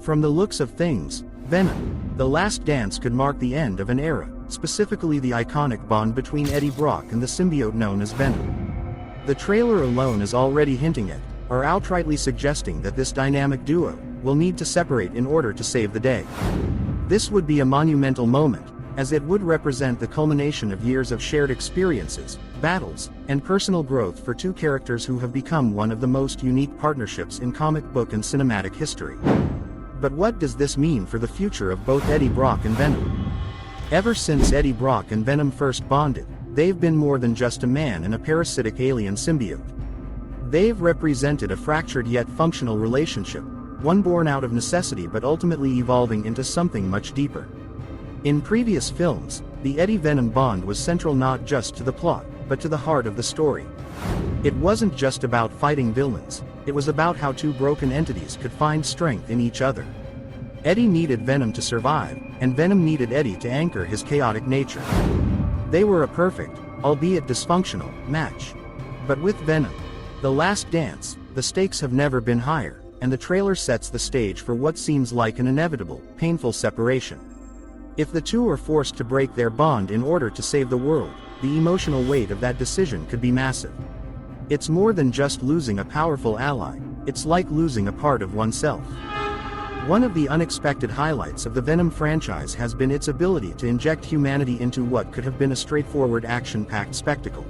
From the looks of things, Venom: The Last Dance could mark the end of an era, specifically the iconic bond between Eddie Brock and the symbiote known as Venom. The trailer alone is already hinting at, or outrightly suggesting that this dynamic duo will need to separate in order to save the day. This would be a monumental moment, as it would represent the culmination of years of shared experiences, battles, and personal growth for two characters who have become one of the most unique partnerships in comic book and cinematic history. But what does this mean for the future of both Eddie Brock and Venom? Ever since Eddie Brock and Venom first bonded, they've been more than just a man and a parasitic alien symbiote. They've represented a fractured yet functional relationship, one born out of necessity but ultimately evolving into something much deeper. In previous films, the Eddie-Venom bond was central not just to the plot, but to the heart of the story. It wasn't just about fighting villains, it was about how two broken entities could find strength in each other. Eddie needed Venom to survive, and Venom needed Eddie to anchor his chaotic nature. They were a perfect, albeit dysfunctional, match. But with Venom: The Last Dance, the stakes have never been higher, and the trailer sets the stage for what seems like an inevitable, painful separation. If the two are forced to break their bond in order to save the world, the emotional weight of that decision could be massive. It's more than just losing a powerful ally, it's like losing a part of oneself. One of the unexpected highlights of the Venom franchise has been its ability to inject humanity into what could have been a straightforward action-packed spectacle.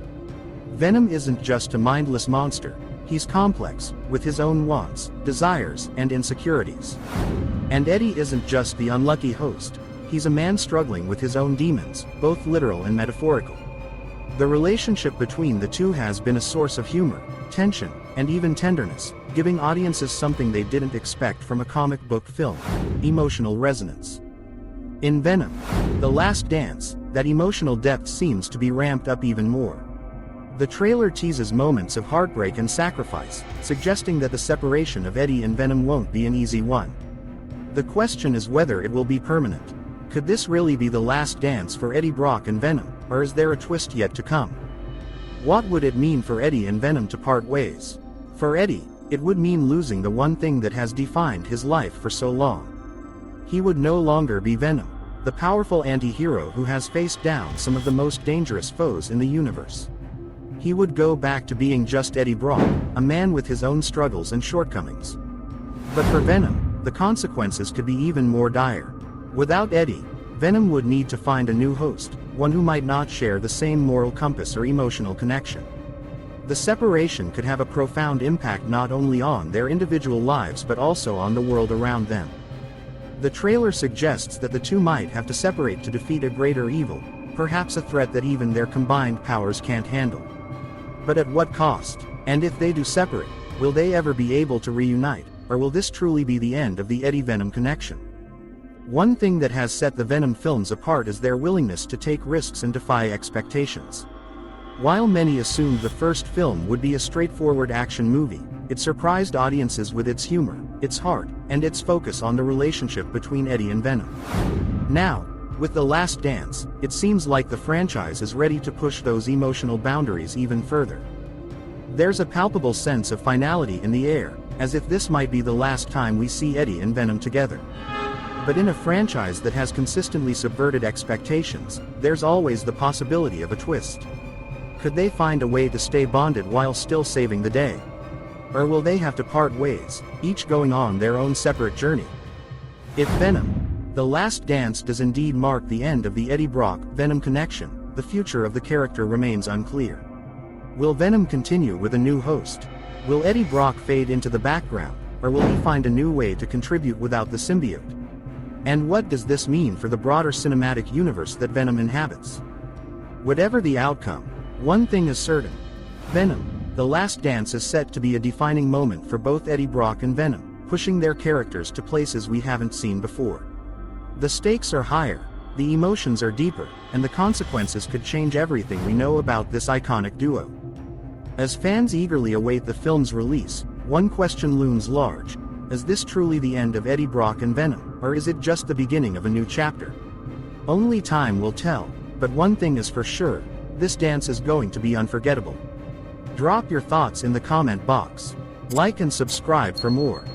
Venom isn't just a mindless monster, he's complex, with his own wants, desires, and insecurities. And Eddie isn't just the unlucky host, he's a man struggling with his own demons, both literal and metaphorical. The relationship between the two has been a source of humor, tension, and even tenderness, giving audiences something they didn't expect from a comic book film: emotional resonance. In Venom: The Last Dance, that emotional depth seems to be ramped up even more. The trailer teases moments of heartbreak and sacrifice, suggesting that the separation of Eddie and Venom won't be an easy one. The question is whether it will be permanent. Could this really be the last dance for Eddie Brock and Venom, or is there a twist yet to come? What would it mean for Eddie and Venom to part ways? For Eddie, it would mean losing the one thing that has defined his life for so long. He would no longer be Venom, the powerful anti-hero who has faced down some of the most dangerous foes in the universe. He would go back to being just Eddie Brock, a man with his own struggles and shortcomings. But for Venom, the consequences could be even more dire. Without Eddie, Venom would need to find a new host, one who might not share the same moral compass or emotional connection. The separation could have a profound impact not only on their individual lives but also on the world around them. The trailer suggests that the two might have to separate to defeat a greater evil, perhaps a threat that even their combined powers can't handle. But at what cost? And if they do separate, will they ever be able to reunite, or will this truly be the end of the Eddie-Venom connection? One thing that has set the Venom films apart is their willingness to take risks and defy expectations. While many assumed the first film would be a straightforward action movie, it surprised audiences with its humor, its heart, and its focus on the relationship between Eddie and Venom. Now, with The Last Dance, it seems like the franchise is ready to push those emotional boundaries even further. There's a palpable sense of finality in the air, as if this might be the last time we see Eddie and Venom together. But in a franchise that has consistently subverted expectations, there's always the possibility of a twist. Could they find a way to stay bonded while still saving the day? Or will they have to part ways, each going on their own separate journey? If Venom: The Last Dance does indeed mark the end of the Eddie Brock-Venom connection, the future of the character remains unclear. Will Venom continue with a new host? Will Eddie Brock fade into the background, or will he find a new way to contribute without the symbiote? And what does this mean for the broader cinematic universe that Venom inhabits? Whatever the outcome, one thing is certain: Venom: The Last Dance is set to be a defining moment for both Eddie Brock and Venom, pushing their characters to places we haven't seen before. The stakes are higher, the emotions are deeper, and the consequences could change everything we know about this iconic duo. As fans eagerly await the film's release, one question looms large: is this truly the end of Eddie Brock and Venom, or is it just the beginning of a new chapter? Only time will tell, but one thing is for sure: this dance is going to be unforgettable. Drop your thoughts in the comment box. Like and subscribe for more.